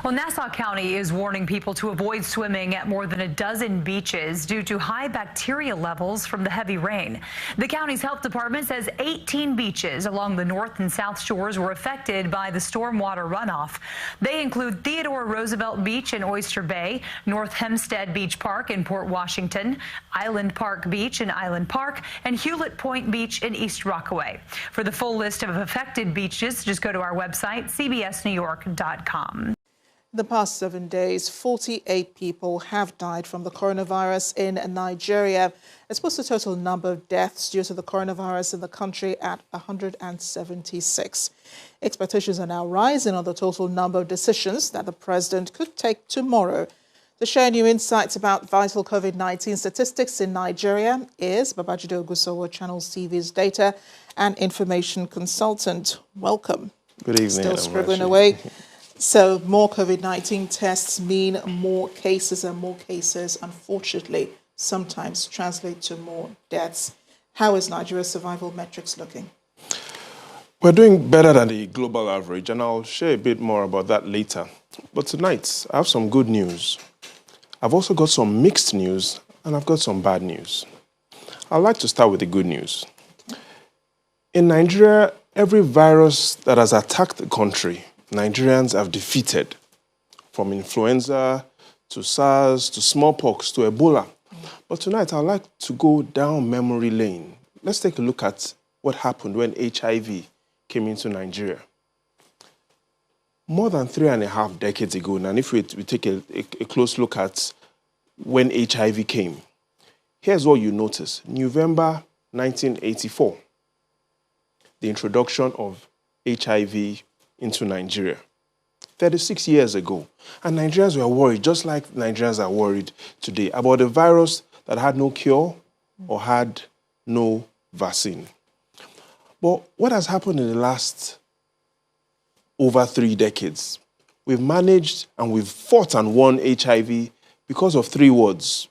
Well, Nassau County is warning people to avoid swimming at more than a dozen beaches due to high bacteria levels from the heavy rain. The county's health department says 18 beaches along the north and south shores were affected by the stormwater runoff. They include Theodore Roosevelt Beach in Oyster Bay, North Hempstead Beach Park in Port Washington, Island Park Beach in Island Park, and Hewlett Point Beach in East Rockaway. For the full list of affected beaches, just go to our website, cbsnewyork.com. The past 7 days, 48 people have died from the coronavirus in Nigeria. It's puts the total number of deaths due to the coronavirus in the country at 176. Expectations are now rising on the total number of decisions that the president could take tomorrow. To share new insights about vital COVID-19 statistics in Nigeria is Babajide Ogusowo, Channels TV's data and information consultant. Welcome. Good evening. Still scribbling away. So more COVID-19 tests mean more cases, and more cases, unfortunately, sometimes translate to more deaths. How is Nigeria's survival metrics looking? We're doing better than the global average, and I'll share a bit more about that later. But tonight, I have some good news. I've also got some mixed news, and I've got some bad news. I'd like to start with the good news. In Nigeria, every virus that has attacked the country, Nigerians have defeated, from influenza to SARS to smallpox to Ebola. But tonight, I'd like to go down memory lane. Let's take a look at what happened when HIV came into Nigeria. More than 3.5 decades ago, and if we take a close look at when HIV came, here's what you notice. November 1984, the introduction of HIV into Nigeria, 36 years ago. And Nigerians were worried, just like Nigerians are worried today, about a virus that had no cure or had no vaccine. But what has happened in the last over 3 decades? We've managed and we've fought and won HIV because of 3 words: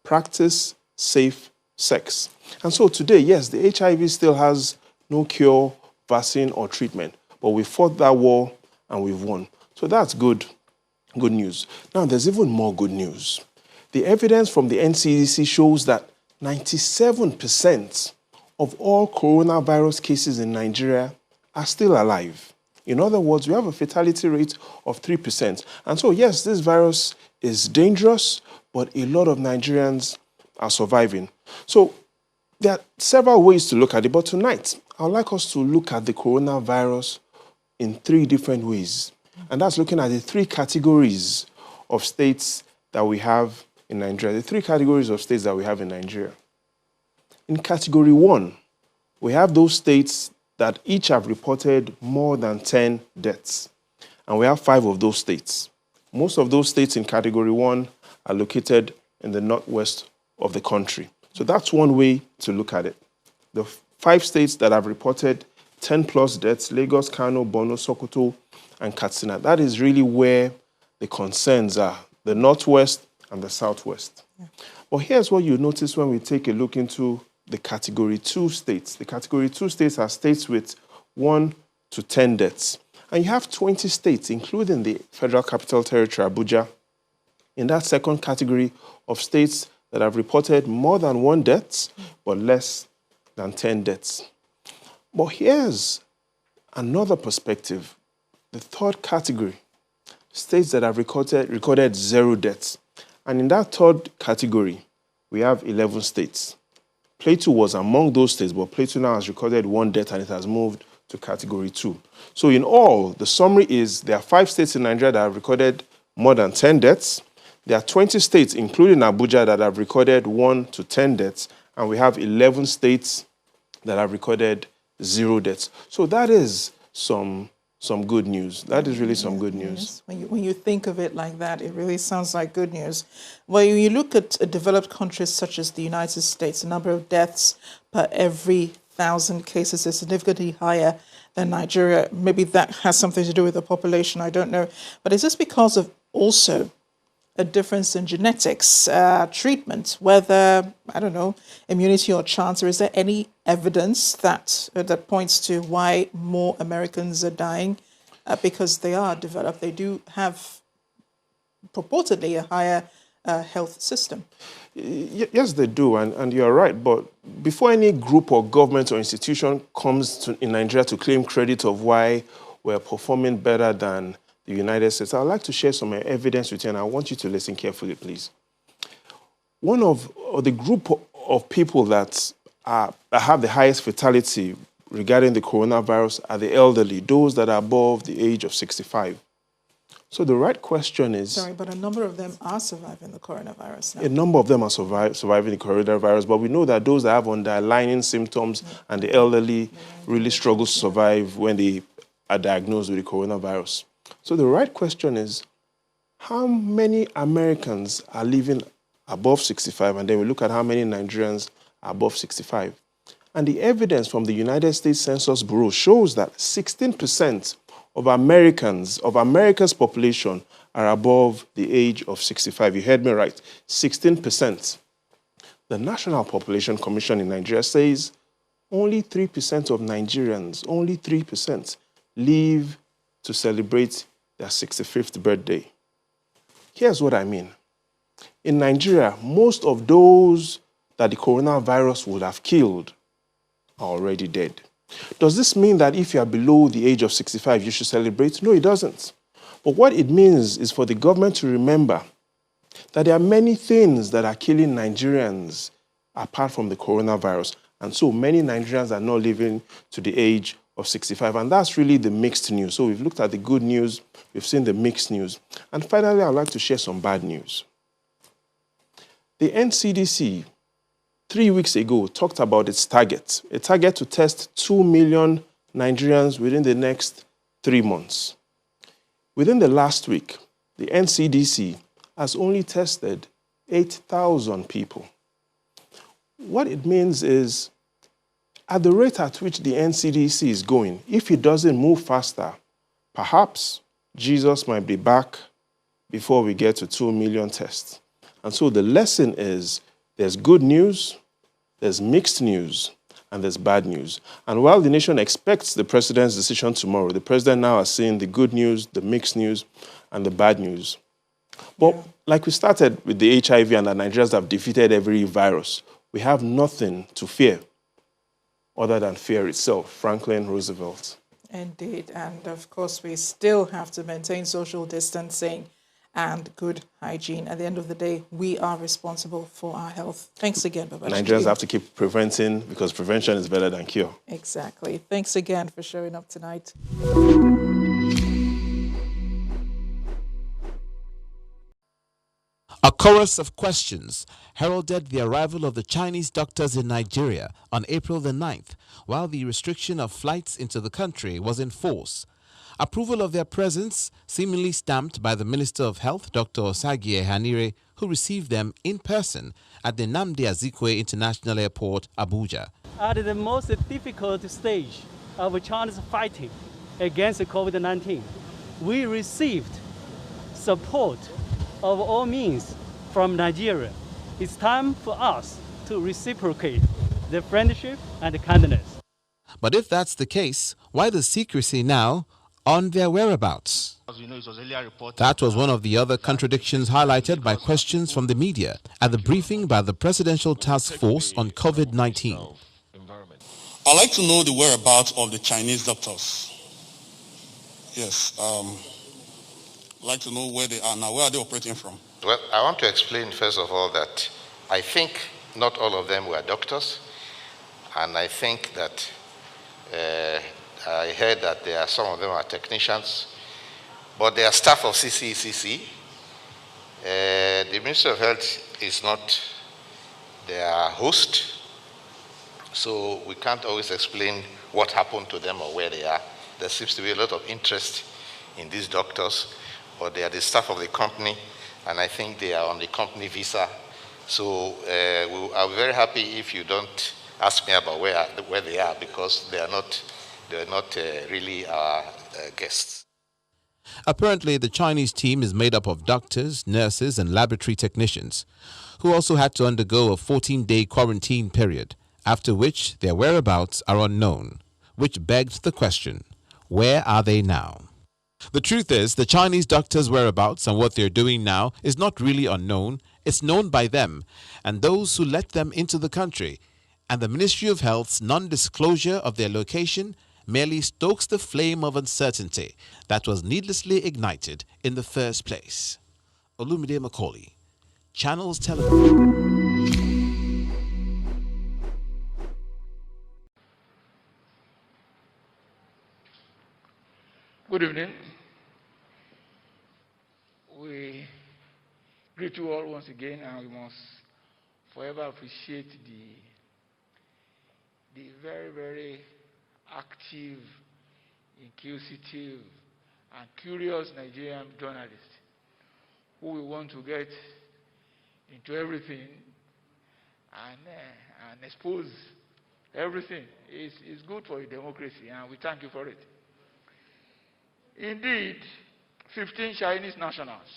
practice, safe, sex. And so today, yes, the HIV still has no cure, vaccine, or treatment. But we fought that war and we've won. So that's good news. Now, there's even more good news. The evidence from the NCDC shows that 97% of all coronavirus cases in Nigeria are still alive. In other words, we have a fatality rate of 3%. And so, yes, this virus is dangerous, but a lot of Nigerians are surviving. So there are several ways to look at it, but tonight, I'd like us to look at the coronavirus in 3 different ways. And that's looking at the 3 categories of states that we have in Nigeria. The 3 categories of states that we have in Nigeria. In category 1, we have those states that each have reported more than 10 deaths. And we have 5 of those states. Most of those states in category 1 are located in the northwest of the country. So that's one way to look at it. The 5 states that have reported 10+ deaths: Lagos, Kano, Borno, Sokoto, and Katsina. That is really where the concerns are, the northwest and the southwest. Yeah. But here's what you notice when we take a look into the category 2 states. The category 2 states are states with 1 to 10 deaths. And you have 20 states, including the Federal Capital Territory, Abuja, in that second category of states that have reported more than 1 death, but less than 10 deaths. But here's another perspective. The third category, states that have recorded 0 deaths. And in that third category, we have 11 states. Plateau was among those states, but Plateau now has recorded 1 death and it has moved to category 2. So in all, the summary is there are 5 states in Nigeria that have recorded more than 10 deaths. There are 20 states, including Abuja, that have recorded 1 to 10 deaths. And we have 11 states that have recorded 0 deaths. So that is some good news. That is really some good news. When you think of it like that, it really sounds like good news. When you look at developed countries such as the United States, the number of deaths per every 1,000 cases is significantly higher than Nigeria. Maybe that has something to do with the population, I don't know. But is this because of also a difference in genetics, treatment, whether, I don't know, immunity or chance, or is there any evidence that points to why more Americans are dying because they are developed. They do have purportedly a higher health system. Yes, they do, and you're right. But before any group or government or institution comes in Nigeria to claim credit of why we're performing better than the United States, I'd like to share some evidence with you, and I want you to listen carefully, please. One of the group of people that have the highest fatality regarding the coronavirus are the elderly, those that are above the age of 65. So the right question is... Sorry, but a number of them are surviving the coronavirus now. A number of them are surviving the coronavirus, but we know that those that have underlying symptoms and the elderly really struggle to survive when they are diagnosed with the coronavirus. So the right question is, how many Americans are living above 65? And then we look at how many Nigerians are above 65. And the evidence from the United States Census Bureau shows that 16% of America's population are above the age of 65. You heard me right, 16%. The National Population Commission in Nigeria says only 3% of Nigerians, only 3%, live to celebrate their 65th birthday. Here's what I mean. In Nigeria, most of those that the coronavirus would have killed are already dead. Does this mean that if you are below the age of 65, you should celebrate? No, it doesn't. But what it means is for the government to remember that there are many things that are killing Nigerians apart from the coronavirus. And so many Nigerians are not living to the age of 65. And that's really the mixed news. So we've looked at the good news, we've seen the mixed news. And finally, I'd like to share some bad news. The NCDC 3 weeks ago talked about its target, a target to test 2 million Nigerians within the next 3 months. Within the last week, the NCDC has only tested 8,000 people. What it means is, at the rate at which the NCDC is going, if it doesn't move faster, perhaps Jesus might be back before we get to 2 million tests. And so the lesson is, there's good news, there's mixed news, and there's bad news. And while the nation expects the president's decision tomorrow, the president now is seeing the good news, the mixed news, and the bad news. But like we started with the HIV and that Nigerians have defeated every virus, we have nothing to fear other than fear itself. Franklin Roosevelt. Indeed. And of course, we still have to maintain social distancing and good hygiene. At the end of the day, we are responsible for our health. Thanks again, Baba. Nigerians have to keep preventing because prevention is better than cure. Exactly. Thanks again for showing up tonight. A chorus of questions heralded the arrival of the Chinese doctors in Nigeria on April the 9th, while the restriction of flights into the country was in force. Approval of their presence seemingly stamped by the Minister of Health, Dr. Osagie Ehanire, who received them in person at the Nnamdi Azikiwe International Airport, Abuja. At the most difficult stage of China's fighting against COVID-19, we received support of all means from Nigeria. It's time for us to reciprocate the friendship and kindness. But if that's the case, why the secrecy now on their whereabouts? That was one of the other contradictions highlighted by questions from the media at the briefing by the Presidential Task Force on COVID-19. I'd like to know the whereabouts of the Chinese doctors. Yes, I'd like to know where they are now. Where are they operating from? Well, I want to explain first of all that I think not all of them were doctors, and I think that I heard that some of them are technicians, but they are staff of CCECC. The Ministry of Health is not their host, so we can't always explain what happened to them or where they are. There seems to be a lot of interest in these doctors, but they are the staff of the company, and I think they are on the company visa. So I'll be very happy if you don't ask me about where they are, because they're not really our guests. Apparently, the Chinese team is made up of doctors, nurses, and laboratory technicians, who also had to undergo a 14-day quarantine period, after which their whereabouts are unknown, which begs the question, where are they now? The truth is, the Chinese doctors' whereabouts and what they're doing now is not really unknown. It's known by them and those who let them into the country. And the Ministry of Health's non-disclosure of their location merely stokes the flame of uncertainty that was needlessly ignited in the first place. Olumide Macaulay, Channels Television. Good evening. We greet you all once again, and we must forever appreciate the very, very active, inquisitive, and curious Nigerian journalists who we want to get into everything and expose everything. It's good for a democracy, and we thank you for it. Indeed, 15 Chinese nationals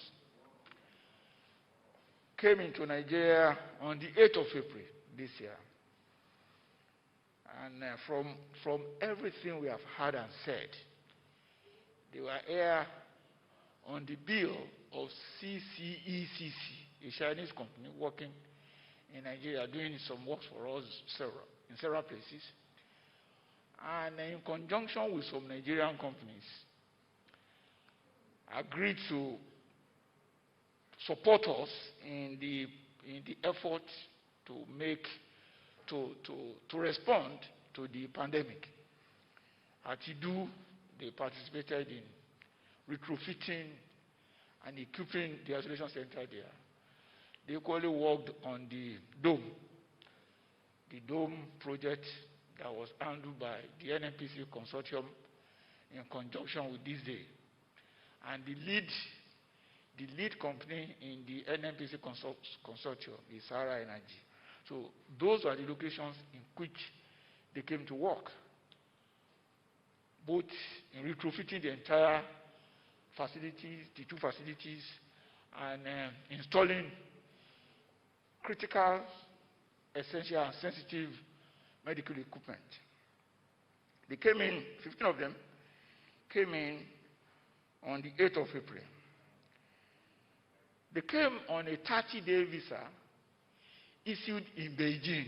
came into Nigeria on the 8th of April this year. And from everything we have heard and said, they were here on the bill of CCECC, a Chinese company working in Nigeria, doing some work for us in several places. And in conjunction with some Nigerian companies, agreed to support us in the effort to respond to the pandemic. At IDU, they participated in retrofitting and equipping the isolation center there. They equally worked on the dome project that was handled by the NNPC consortium in conjunction with this day. And the lead company in the NNPC consortium is Sahara Energy. So those are the locations in which they came to work, both in retrofitting the entire facilities, the two facilities, and installing critical, essential, and sensitive medical equipment. They came in, 15 of them came in on the 8th of April. They came on a 30-day visa issued in Beijing.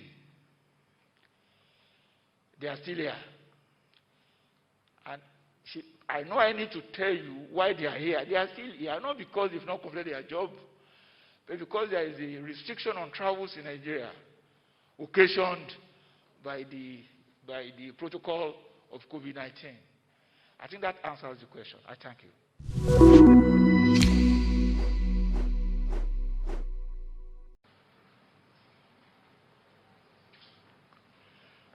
They are still here. And I know I need to tell you why they are here. They are still here, not because they've not completed their job, but because there is a restriction on travels in Nigeria occasioned by the protocol of COVID-19. I think that answers the question. I thank you.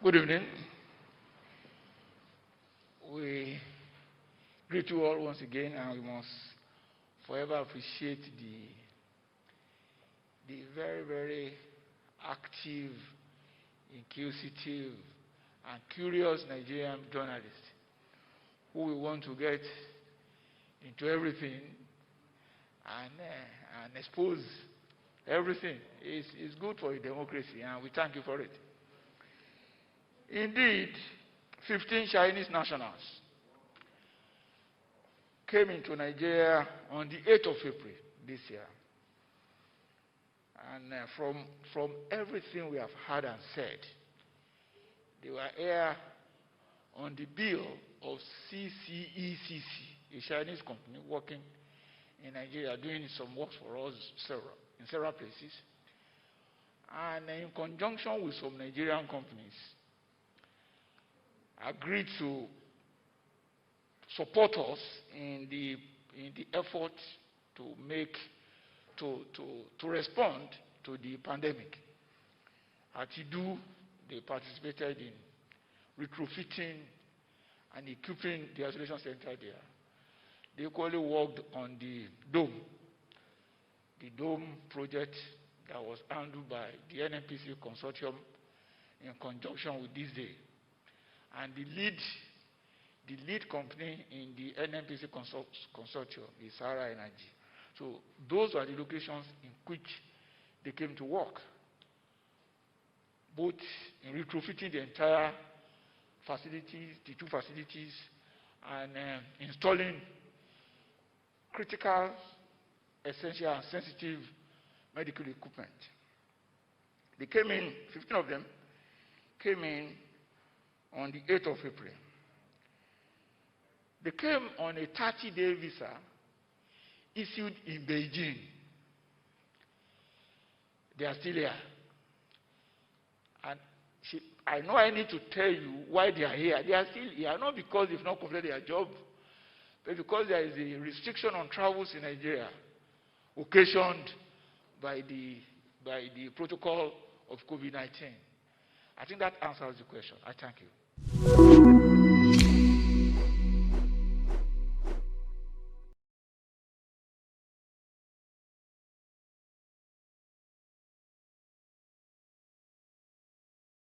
Good evening. We greet you all once again, and we must forever appreciate the very, very active, inquisitive, and curious Nigerian journalists who we want to get into everything and expose everything. It's good for a democracy, and we thank you for it. Indeed, 15 Chinese nationals came into Nigeria on the 8th of April this year. And from everything we have heard and said, they were here on the bill of CCECC, a Chinese company working in Nigeria, doing some work for us in several places. And in conjunction with some Nigerian companies, agreed to support us in the effort to respond to the pandemic. At IDU, they participated in retrofitting and equipping the isolation center there. They equally worked on the dome project that was handled by the NNPC consortium in conjunction with this day. And the lead company in the NNPC consortium is Sahara Energy. So those are the locations in which they came to work, both in retrofitting the entire facilities, the two facilities, and installing critical, essential, and sensitive medical equipment. They came in, 15 of them came in on the 8th of April. They came on a 30-day visa issued in Beijing. They are still here. And I know I need to tell you why they are here. They are still here, not because they've not completed their job, but because there is a restriction on travels in Nigeria occasioned by the protocol of COVID-19. I think that answers the question. I thank you.